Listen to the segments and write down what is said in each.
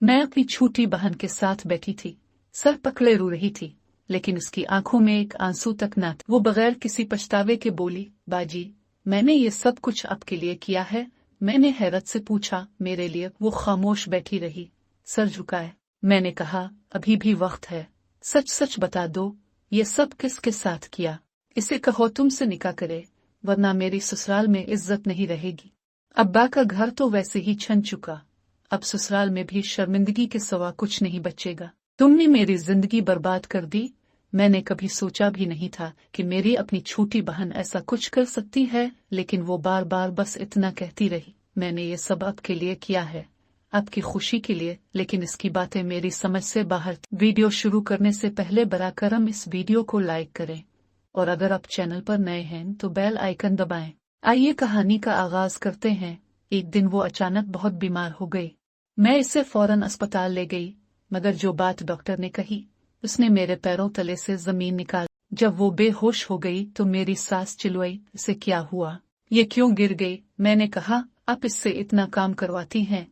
मैं अपनी छोटी बहन के साथ बैठी थी, सर पकड़े रो रही थी, लेकिन उसकी आंखों में एक आंसू तक न था। वो बगैर किसी पछतावे के बोली, बाजी, मैंने ये सब कुछ आपके लिए किया है। मैंने हैरत से पूछा, मेरे लिए? वो खामोश बैठी रही, सर झुकाए। मैंने कहा, अभी भी वक्त है, सच सच बता दो, ये सब किसके साथ किया? इसे कहो तुमसे निकाह करे, वरना मेरी ससुराल में इज्जत नहीं रहेगी। अब्बा का घर तो वैसे ही छन चुका, अब ससुराल में भी शर्मिंदगी के सिवा कुछ नहीं बचेगा। तुमने मेरी जिंदगी बर्बाद कर दी। मैंने कभी सोचा भी नहीं था कि मेरी अपनी छोटी बहन ऐसा कुछ कर सकती है, लेकिन वो बार बार बस इतना कहती रही, मैंने ये सब आपके लिए किया है, आपकी खुशी के लिए। लेकिन इसकी बातें मेरी समझ से बाहर थी। वीडियो शुरू करने से पहले बरा करम इस वीडियो को लाइक करें, और अगर आप चैनल पर नए हैं तो बेल आइकन दबाएं। आइए कहानी का आगाज करते हैं। एक दिन वो अचानक बहुत बीमार हो गई। मैं इसे फौरन अस्पताल ले गई, मगर जो बात डॉक्टर ने कही उसने मेरे पैरों तले से जमीन निकाल। जब वो बेहोश हो गई तो मेरी सास चिल्लाई, इसे क्या हुआ? ये क्यों गिर गई? मैंने कहा, आप इससे इतना काम करवाती हैं,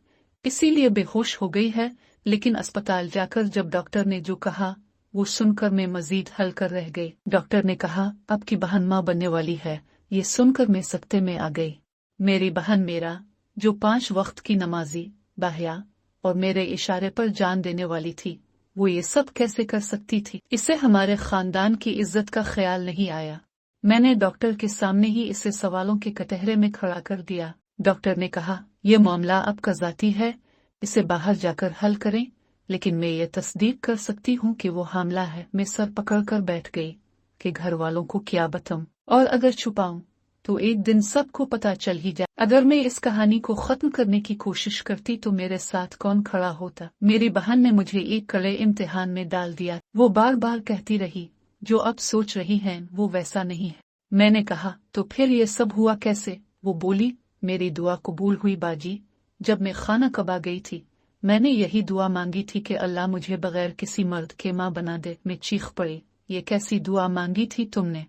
इसीलिए बेहोश हो गई है। लेकिन अस्पताल जाकर जब डॉक्टर ने जो कहा वो सुनकर मैं मजीद हलकर रह गई। डॉक्टर ने कहा, आपकी बहन माँ बनने वाली है। ये सुनकर मैं सकते में आ गई। मेरी बहन मेरा, जो 5 वक्त की नमाजी, बाह्या और मेरे इशारे पर जान देने वाली थी, वो ये सब कैसे कर सकती थी? इसे हमारे खानदान की इज्जत का ख्याल नहीं आया। मैंने डॉक्टर के सामने ही इसे सवालों के कटहरे में खड़ा कर दिया। डॉक्टर ने कहा, यह मामला आपका जाती है, इसे बाहर जाकर हल करें, लेकिन मैं ये तस्दीक कर सकती हूँ कि वो हामला है। मैं सर पकड़कर बैठ गई कि घर वालों को क्या बताऊं, और अगर छुपाऊं तो एक दिन सबको पता चल ही जाए। अगर मैं इस कहानी को खत्म करने की कोशिश करती तो मेरे साथ कौन खड़ा होता? मेरी बहन ने मुझे एक कड़े इम्तिहान में डाल दिया। वो बार बार कहती रही, जो अब सोच रही हैं वो वैसा नहीं है। मैंने कहा, तो फिर ये सब हुआ कैसे? वो बोली, मेरी दुआ कबूल हुई बाजी। जब मैं खाना कबा गई थी, मैंने यही दुआ मांगी थी कि अल्लाह मुझे बगैर किसी मर्द के माँ बना दे। मैं चीख पड़ी, ये कैसी दुआ मांगी थी तुमने,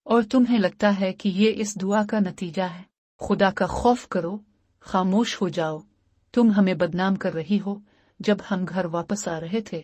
और तुम्हें लगता है कि ये इस दुआ का नतीजा है? खुदा का खौफ करो, खामोश हो जाओ, तुम हमें बदनाम कर रही हो। जब हम घर वापस आ रहे थे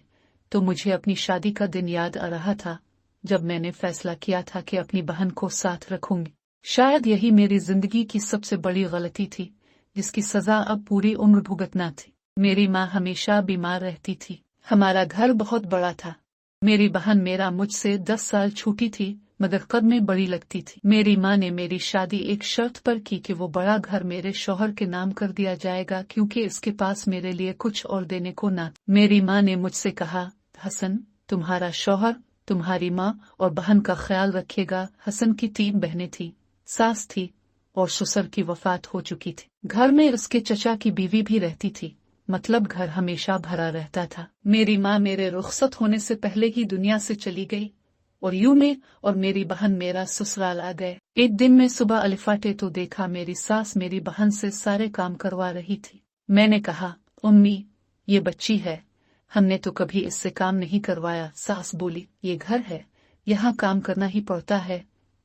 तो मुझे अपनी शादी का दिन याद आ रहा था, जब मैंने फैसला किया था कि अपनी बहन को साथ रखूंगी। शायद यही मेरी जिंदगी की सबसे बड़ी गलती थी, जिसकी सजा अब पूरी उम्र भुगतना थी। मेरी माँ हमेशा बीमार रहती थी। हमारा घर बहुत बड़ा था। मेरी बहन मेरा मुझसे 10 साल छोटी थी, मगर कद में बड़ी लगती थी। मेरी माँ ने मेरी शादी एक शर्त पर की कि वो बड़ा घर मेरे शौहर के नाम कर दिया जाएगा, क्योंकि इसके पास मेरे लिए कुछ और देने को ना। मेरी माँ ने मुझसे कहा, हसन, तुम्हारा शौहर तुम्हारी माँ और बहन का ख्याल रखेगा। हसन की 3 बहनें थी, सास थी और ससुर की वफात हो चुकी थी। घर में उसके चचा की बीवी भी रहती थी, मतलब घर हमेशा भरा रहता था। मेरी माँ मेरे रुखसत होने से पहले ही दुनिया से चली गई, और यूं मैं और मेरी बहन मेरा ससुराल आ गए। एक दिन मैं सुबह अलिफाटे तो देखा मेरी सास मेरी बहन से सारे काम करवा रही थी। मैंने कहा, उम्मी, ये बच्ची है, हमने तो कभी इससे काम नहीं करवाया। सास बोली, ये घर है, यहाँ काम करना ही पड़ता है,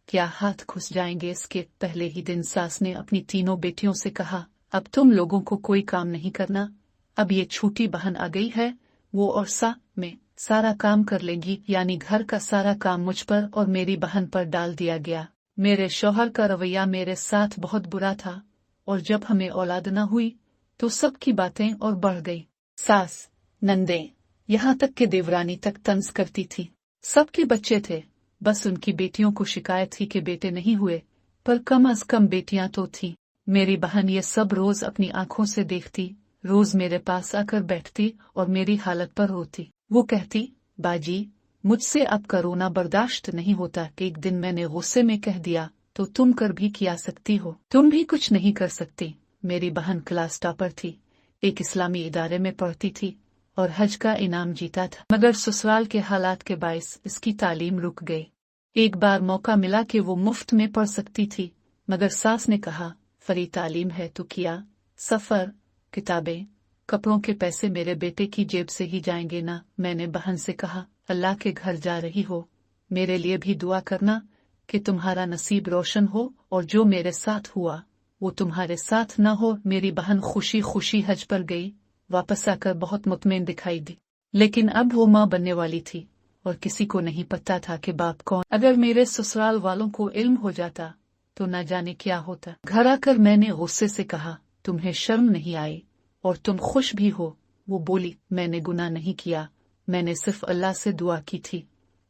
क्या हाथ घुस जाएंगे? इसके पहले ही दिन सास ने अपनी तीनों बेटियों से कहा, अब तुम लोगों को कोई काम नहीं करना, अब ये छोटी बहन आ गई है, वो और में सारा काम कर लेंगी। यानी घर का सारा काम मुझ पर और मेरी बहन पर डाल दिया गया। मेरे शौहर का रवैया मेरे साथ बहुत बुरा था, और जब हमें औलाद न हुई तो सबकी बातें और बढ़ गई। सास, नंदे, यहाँ तक कि देवरानी तक तंज करती थी। सबके बच्चे थे, बस उनकी बेटियों को शिकायत थी कि बेटे नहीं हुए, पर कम अज कम बेटियां तो थीं। मेरी बहन ये सब रोज अपनी आंखों से देखती, रोज मेरे पास आकर बैठती और मेरी हालत पर रोती। वो कहती, बाजी, मुझसे अब का रोना बर्दाश्त नहीं होता। कि एक दिन मैंने गुस्से में कह दिया, तो तुम कर भी क्या सकती हो, तुम भी कुछ नहीं कर सकती। मेरी बहन क्लास टॉपर थी, एक इस्लामी इदारे में पढ़ती थी और हज का इनाम जीता था, मगर ससुराल के हालात के बायस इसकी तालीम रुक गई। एक बार मौका मिला कि वो मुफ्त में पढ़ सकती थी, मगर सास ने कहा, फ्री तालीम है तो किया, सफर, किताबें, कपड़ों के पैसे मेरे बेटे की जेब से ही जाएंगे ना। मैंने बहन से कहा, अल्लाह के घर जा रही हो, मेरे लिए भी दुआ करना कि तुम्हारा नसीब रोशन हो, और जो मेरे साथ हुआ वो तुम्हारे साथ न हो। मेरी बहन खुशी खुशी हज पर गई, वापस आकर बहुत मुतमईन दिखाई दी। लेकिन अब वो माँ बनने वाली थी और किसी को नहीं पता था कि बाप कौन। अगर मेरे ससुराल वालों को इल्म हो जाता तो न जाने क्या होता। घर आकर मैंने गुस्से से कहा, तुम्हें शर्म नहीं आई और तुम खुश भी हो? वो बोली, मैंने गुनाह नहीं किया, मैंने सिर्फ अल्लाह से दुआ की थी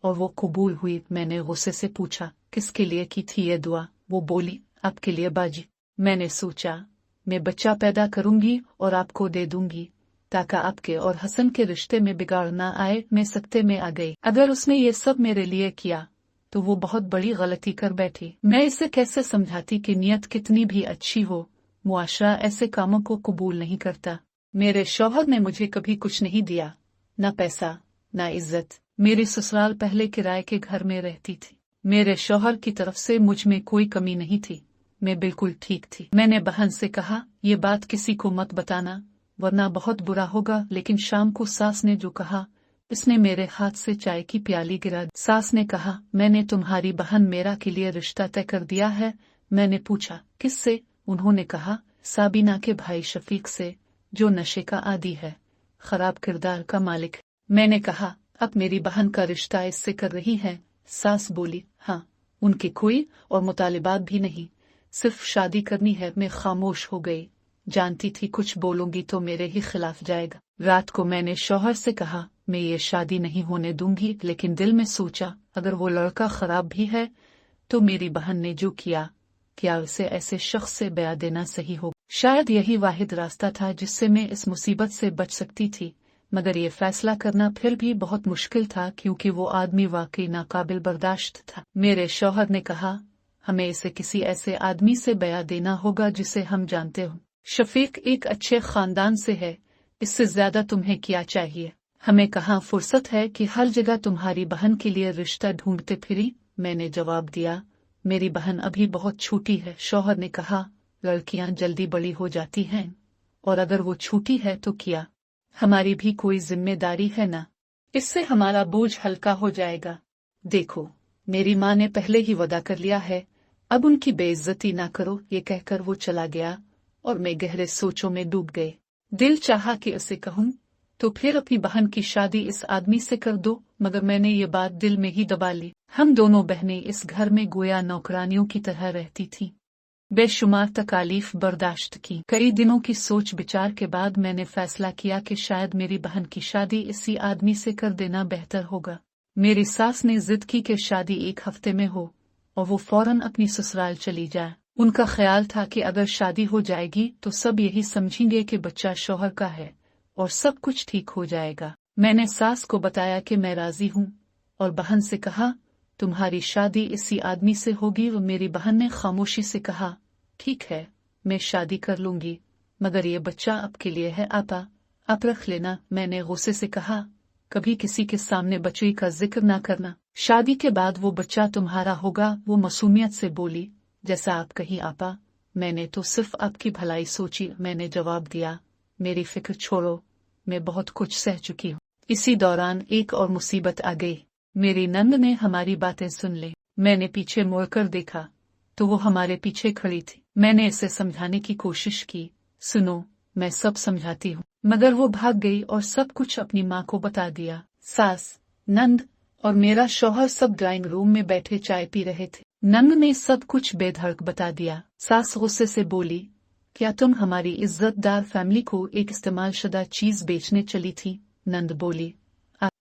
और वो कबूल हुई। मैंने गुस्से से पूछा, किसके लिए की थी ये दुआ? वो बोली, आपके लिए बाजी। मैंने सोचा, मैं बच्चा पैदा करूंगी और आपको दे दूंगी ताकि आपके और हसन के रिश्ते में बिगाड़ ना आए। मैं सख्ते में आ गई। अगर उसने ये सब मेरे लिए किया तो वो बहुत बड़ी गलती कर बैठी। मैं इसे कैसे समझाती कि नियत कितनी भी अच्छी हो, मुआशरा ऐसे कामों को कबूल नहीं करता। मेरे शौहर ने मुझे कभी कुछ नहीं दिया, न पैसा न इज्जत। मेरी ससुराल पहले किराए के घर में रहती थी। मेरे शौहर की तरफ से मुझ में कोई कमी नहीं थी, मैं बिल्कुल ठीक थी। मैंने बहन से कहा, ये बात किसी को मत बताना वरना बहुत बुरा होगा। लेकिन शाम को सास ने जो कहा, इसने मेरे हाथ से चाय की प्याली गिरा दी। सास ने कहा, मैंने तुम्हारी बहन मेरा के लिए रिश्ता तय कर दिया है। मैंने पूछा, किससे? उन्होंने कहा, साबिना के भाई शफीक से, जो नशे का आदी है, खराब किरदार का मालिक। मैंने कहा, अब मेरी बहन का रिश्ता इससे कर रही है? सास बोली, हाँ, उनके कोई और मुतालिबात भी नहीं, सिर्फ शादी करनी है। मैं खामोश हो गई, जानती थी कुछ बोलूंगी तो मेरे ही खिलाफ जाएगा। रात को मैंने शौहर से कहा, मैं ये शादी नहीं होने दूंगी। लेकिन दिल में सोचा, अगर वो लड़का खराब भी है तो मेरी बहन ने जो किया, क्या उसे ऐसे शख्स से ब्याह देना सही हो? शायद यही वाहिद रास्ता था जिससे मैं इस मुसीबत से बच सकती थी। मगर ये फैसला करना फिर भी बहुत मुश्किल था क्योंकि वो आदमी वाकई नाकाबिल बर्दाश्त था। मेरे शौहर ने कहा, हमें इसे किसी ऐसे आदमी से ब्याह देना होगा जिसे हम जानते हो। शफीक एक अच्छे खानदान से है, इससे ज्यादा तुम्हें क्या चाहिए? हमें कहाँ फुर्सत है कि हर जगह तुम्हारी बहन के लिए रिश्ता ढूंढते फिरी। मैंने जवाब दिया, मेरी बहन अभी बहुत छोटी है। शौहर ने कहा, लड़कियां जल्दी बड़ी हो जाती हैं और अगर वो छोटी है तो क्या हमारी भी कोई जिम्मेदारी है ना? इससे हमारा बोझ हल्का हो जाएगा। देखो, मेरी माँ ने पहले ही वादा कर लिया है, अब उनकी बेइज्जती ना करो। ये कहकर वो चला गया और मैं गहरे सोचों में डूब गई। दिल चाहा कि उसे कहूं तो फिर अपनी बहन की शादी इस आदमी से कर दो, मगर मैंने ये बात दिल में ही दबा ली। हम दोनों बहनें इस घर में गोया नौकरानियों की तरह रहती थीं, बेशुमार तकालीफ बर्दाश्त की। कई दिनों की सोच विचार के बाद मैंने फैसला किया कि शायद मेरी बहन की शादी इसी आदमी से कर देना बेहतर होगा। मेरी सास ने जिद की कि शादी 1 हफ्ते में हो और वो फौरन अपनी ससुराल चली जाए। उनका ख्याल था कि अगर शादी हो जाएगी तो सब यही समझेंगे कि बच्चा शौहर का है और सब कुछ ठीक हो जाएगा। मैंने सास को बताया कि मैं राजी हूँ और बहन से कहा, तुम्हारी शादी इसी आदमी से होगी। और मेरी बहन ने खामोशी से कहा, ठीक है, मैं शादी कर लूंगी, मगर ये बच्चा आपके लिए है आपा, आप रख लेना। मैंने गुस्से से कहा, कभी किसी के सामने बच्चे का जिक्र ना करना, शादी के बाद वो बच्चा तुम्हारा होगा। वो मासूमियत से बोली, जैसा आप कहीं आपा, मैंने तो सिर्फ आपकी भलाई सोची। मैंने जवाब दिया, मेरी फिक्र छोड़ो, मैं बहुत कुछ सह चुकी हूँ। इसी दौरान एक और मुसीबत आ गई। मेरी नंद ने हमारी बातें सुन ली। मैंने पीछे मुड़कर देखा तो वो हमारे पीछे खड़ी थी। मैंने इसे समझाने की कोशिश की, सुनो, मैं सब समझाती हूँ, मगर वो भाग गई और सब कुछ अपनी माँ को बता दिया। सास, नंद और मेरा शौहर सब ड्राइंग रूम में बैठे चाय पी रहे थे। नंद ने सब कुछ बेधड़क बता दिया। सास गुस्से से बोली, क्या तुम हमारी इज्जतदार फैमिली को एक इस्तेमाल शुदा चीज बेचने चली थी? नंद बोली,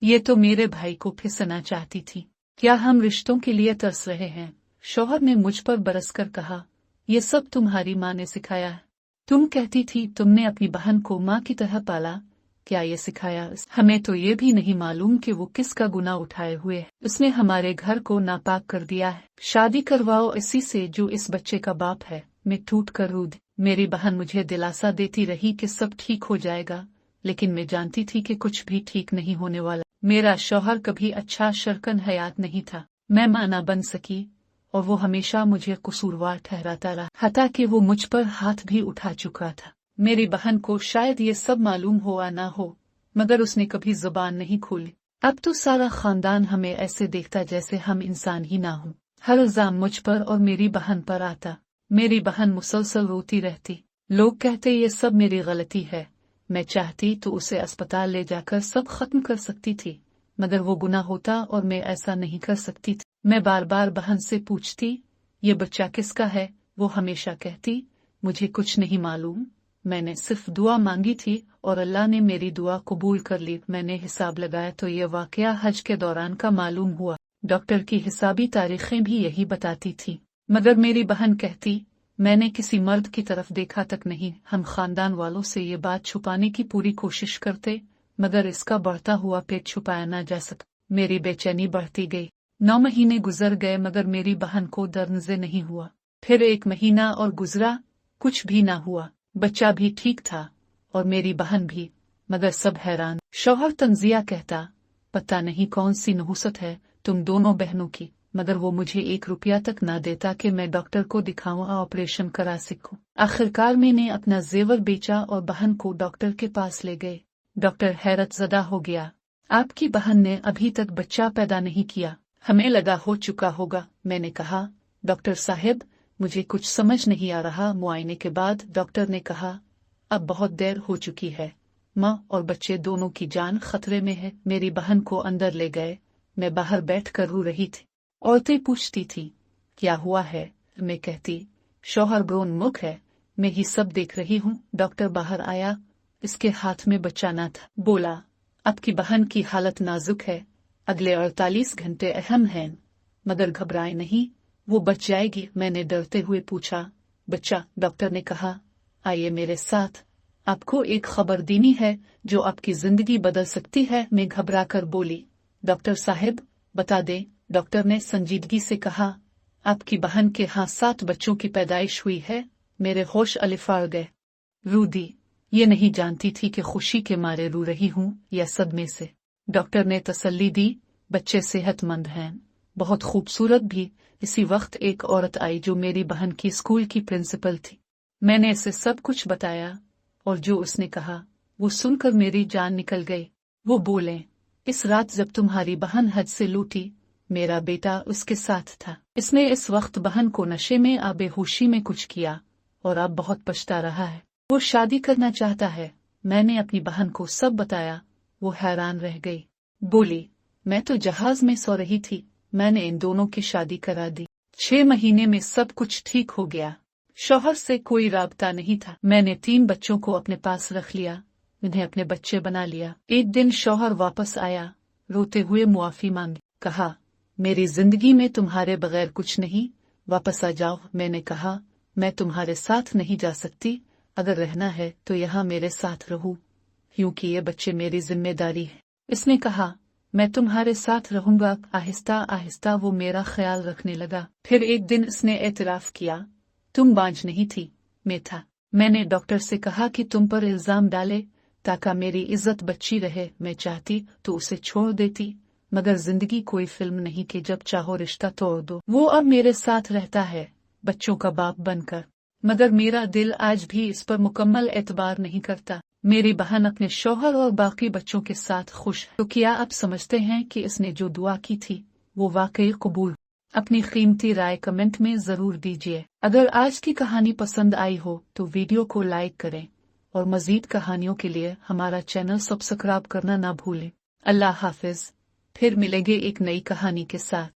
ये तो मेरे भाई को फिसना चाहती थी। क्या हम रिश्तों के लिए तरस रहे हैं? शौहर ने मुझ पर बरसकर कहा, ये सब तुम्हारी माँ ने सिखाया है। तुम कहती थी तुमने अपनी बहन को माँ की तरह पाला, क्या ये सिखाया? हमें तो ये भी नहीं मालूम कि वो किसका गुनाह उठाए हुए है। उसने हमारे घर को नापाक कर दिया है। शादी करवाओ इसी से जो इस बच्चे का बाप है। मैं टूट कर रो दी। मेरी बहन मुझे दिलासा देती रही कि सब ठीक हो जाएगा, लेकिन मैं जानती थी कि कुछ भी ठीक नहीं होने वाला। मेरा शौहर कभी अच्छा शरकन हयात नहीं था। मैं मां ना बन सकी और वो हमेशा मुझे कसूरवार ठहराता रहा, हत्ता कि वो मुझ पर हाथ भी उठा चुका था। मेरी बहन को शायद ये सब मालूम हो या ना हो, मगर उसने कभी जुबान नहीं खोली। अब तो सारा खानदान हमें ऐसे देखता जैसे हम इंसान ही ना हों। हर इल्जाम मुझ पर और मेरी बहन पर आता। मेरी बहन मुसलसल रोती रहती। लोग कहते ये सब मेरी गलती है, मैं चाहती तो उसे अस्पताल ले जाकर सब खत्म कर सकती थी, मगर वो गुनाह होता और मैं ऐसा नहीं कर सकती थी। मैं बार बार बहन से पूछती, ये बच्चा किसका है? वो हमेशा कहती, मुझे कुछ नहीं मालूम, मैंने सिर्फ दुआ मांगी थी और अल्लाह ने मेरी दुआ कबूल कर ली। मैंने हिसाब लगाया तो ये वाकया हज के दौरान का मालूम हुआ। डॉक्टर की हिसाबी तारीखें भी यही बताती थी, मगर मेरी बहन कहती, मैंने किसी मर्द की तरफ देखा तक नहीं। हम खानदान वालों से ये बात छुपाने की पूरी कोशिश करते, मगर इसका बढ़ता हुआ पेट छुपाया ना जा सका। मेरी बेचैनी बढ़ती गई। 9 महीने गुजर गए मगर मेरी बहन को दर्द नहीं हुआ। फिर 1 महीना और गुजरा, कुछ भी ना हुआ। बच्चा भी ठीक था और मेरी बहन भी, मगर सब हैरान। शौहर तंजिया कहता, पता नहीं कौन सी नहुसत है तुम दोनों बहनों की, मगर वो मुझे 1 रुपया तक ना देता कि मैं डॉक्टर को दिखाऊं, ऑपरेशन करा सकूं। आखिरकार मैंने अपना जेवर बेचा और बहन को डॉक्टर के पास ले गए। डॉक्टर हैरत ज़दा हो गया, आपकी बहन ने अभी तक बच्चा पैदा नहीं किया, हमें लगा हो चुका होगा। मैंने कहा, डॉक्टर साहब मुझे कुछ समझ नहीं आ रहा। मुआयने के बाद डॉक्टर ने कहा, अब बहुत देर हो चुकी है, माँ और बच्चे दोनों की जान खतरे में है। मेरी बहन को अंदर ले गए। मैं बाहर बैठ कर रो रही थी। औरतें पूछती थी, क्या हुआ है? मैं कहती, शौहर ब्रोन्मुख है, मैं ही सब देख रही हूँ। डॉक्टर बाहर आया, इसके हाथ में बच्चा न था। बोला, आपकी बहन की हालत नाजुक है, अगले 48 घंटे अहम हैं, मगर घबराए नहीं, वो बच जाएगी। मैंने डरते हुए पूछा, बच्चा? डॉक्टर ने कहा, आइए मेरे साथ, आपको एक खबर देनी है जो आपकी जिंदगी बदल सकती है। मैं घबरा कर बोली, डॉक्टर साहब बता दें। डॉक्टर ने संजीदगी से कहा, आपकी बहन के यहाँ 7 बच्चों की पैदाइश हुई है। मेरे होश अलिफाड़ गए। रूदी ये नहीं जानती थी कि खुशी के मारे रो रही हूँ या सदमे से। डॉक्टर ने तसल्ली दी, बच्चे सेहतमंद हैं, बहुत खूबसूरत भी। इसी वक्त एक औरत आई जो मेरी बहन की स्कूल की प्रिंसिपल थी। मैंने इसे सब कुछ बताया और जो उसने कहा वो सुनकर मेरी जान निकल गई। वो बोले, इस रात जब तुम्हारी बहन हज से लौटी, मेरा बेटा उसके साथ था। इसने इस वक्त बहन को नशे में या बेहोशी में कुछ किया और अब बहुत पछता रहा है। वो शादी करना चाहता है। मैंने अपनी बहन को सब बताया। वो हैरान रह गई, बोली, मैं तो जहाज में सो रही थी, मैंने इन दोनों की शादी करा दी। 6 महीने में सब कुछ ठीक हो गया। शौहर से कोई राबता नहीं था। मैंने 3 बच्चों को अपने पास रख लिया, उन्हें अपने बच्चे बना लिया। एक दिन शौहर वापस आया, रोते हुए मुआफी मांगी, कहा, मेरी जिंदगी में तुम्हारे बगैर कुछ नहीं, वापस आ जाओ। मैंने कहा, मैं तुम्हारे साथ नहीं जा सकती, अगर रहना है तो यहाँ मेरे साथ रहो, क्योंकि ये बच्चे मेरी जिम्मेदारी है। इसने कहा, मैं तुम्हारे साथ रहूंगा। आहिस्ता आहिस्ता वो मेरा ख्याल रखने लगा। फिर एक दिन इसने एतराफ किया, तुम बांझ नहीं थी, मैं था। मैंने डॉक्टर से कहा कि तुम पर इल्जाम डाले ताकि मेरी इज्जत बची रहे। मैं चाहती तो उसे छोड़ देती, मगर जिंदगी कोई फिल्म नहीं कि जब चाहो रिश्ता तोड़ दो। वो अब मेरे साथ रहता है, बच्चों का बाप बनकर, मगर मेरा दिल आज भी इस पर मुकम्मल एतबार नहीं करता। मेरी बहन अपने शौहर और बाकी बच्चों के साथ खुश है। तो क्या आप समझते हैं कि इसने जो दुआ की थी वो वाकई कबूल? अपनी कीमती राय कमेंट में जरूर दीजिए। अगर आज की कहानी पसंद आई हो तो वीडियो को लाइक करें और मजीद कहानियों के लिए हमारा चैनल सब्सक्राइब करना ना भूलें। अल्लाह हाफिज। फिर मिलेंगे एक नई कहानी के साथ।